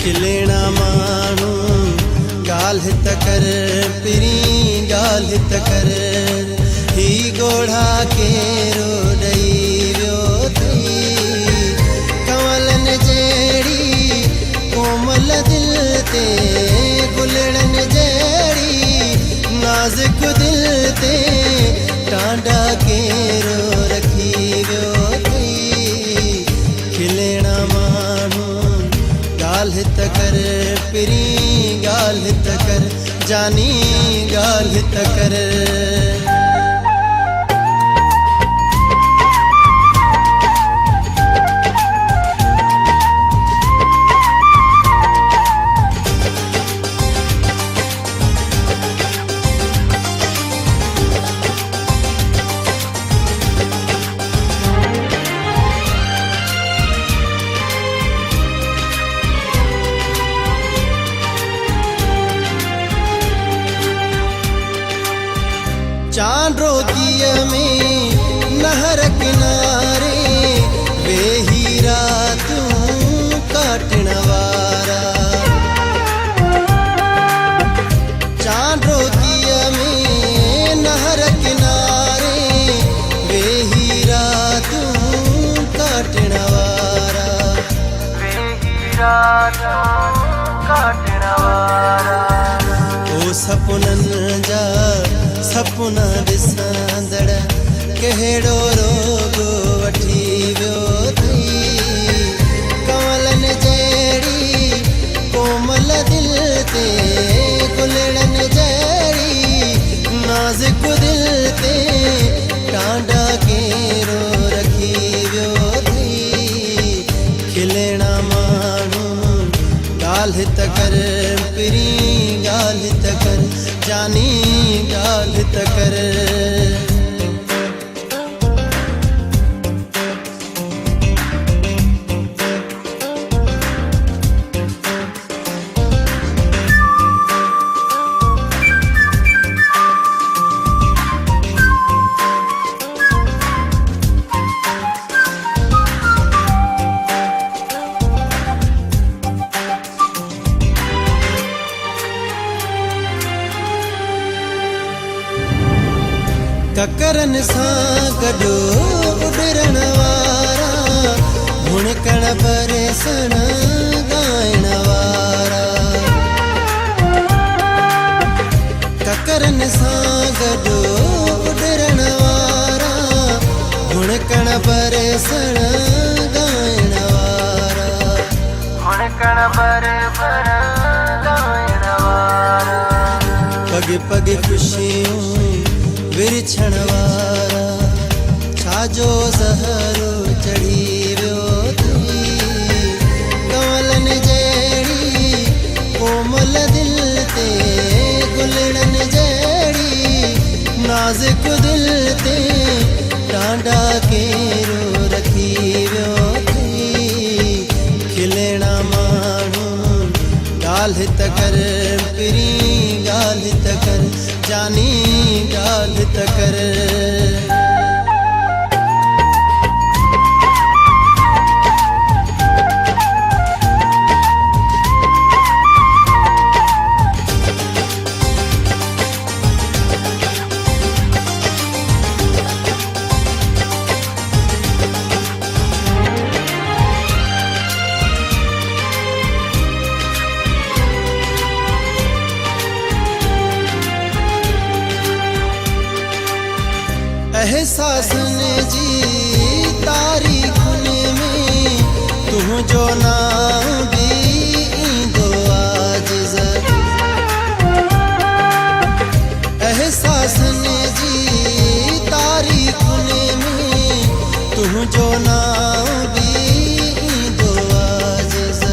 खिलेना माण्हू ॻाल्हि त कर पिरी ॻाल्हि त कर ही ॻोढ़ा केरो ॾई वियो अथई कंवलनि जहिड़ी कोमल दिल ते गुलड़नि जहिड़ी नाज़ुक दिल ते टांडा केरो रखी वियो अथई खिलेना माण्हू ॻाल्हि त कर पिरी ॻाल्हि त कर जानी ॻाल्हि त कर चांड्रोकीअ में नहर किनारे वेही रातूं काटण वारा चांड्रोकीअ में नहर किनारे वेही रातूं काटण वारा ओ सपननि जा सपना ॾिसंदड़ कहिड़ो रोग वठी वियो अथई कंवलनि जहिड़ी कोमल दिल ते गुलड़नि जहिड़ी नाज़ुक दिल ते टांडा केरो रखी वियो अथई खिलेना माण्हू ॻाल्हि त कर पिरी ॻाल्हि त कर जानी ॻाल्हि त कर ककरनि सां गॾु उॾरण वारा भुणकण परेसण ॻाइण वारा ककरनि सां गॾु उॾरण वारा भुणकण परेसण ॻाइण वारा पग पग खुशियूं विरछण वारा छाजो ज़हरो चढ़ी वियो अथई कंवलनि जहिड़ी कोमल दिल ते गुलड़नि जहिड़ी नाज़ुक दिल ते टांडा केरो रखी वियो अथई खिलेना माण्हू ॻाल्हि त कर पिरी ॻाल्हि त कर जानी ॻाल्हि त कर एहसासनि जी तारीख़ुनि में तुंहिंजो नाम बि ईंदो आजिज़ एहसासनि जी तारीख़ुनि में तुंहिंजो नाम बि ईंदो आजिज़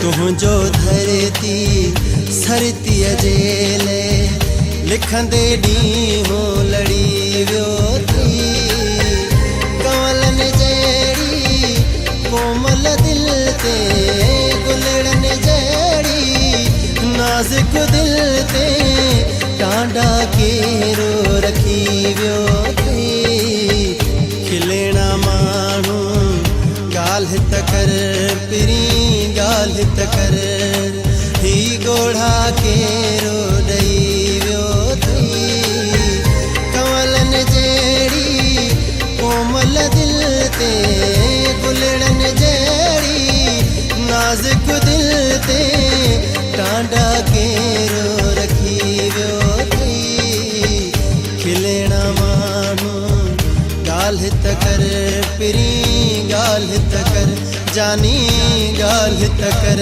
तुंहिंजो धरती सरतीअ जे लाइ लिखंदे ॾींहुं लड़ी वियो अथई कंवलनि जहिड़ी कोमल दिल ते गुलड़नि जहिड़ी नाज़ुक दिल ते टांडा केरो रखी वियो अथई खिलेना मां ॻाल्हि त कर पिरी ॻाल्हि त कर ही ॻोढ़ा केरो ॾई वियो अथई कंवलनि जहिड़ी कोमल दिल ते गुलड़नि जहिड़ी नाज़ुक दिल ते टांडा केरो रखी वियो अथई खिलणा माण्हू ॻाल्हि त कर पिरी ॻाल्हि त कर जानी ॻाल्हि त कर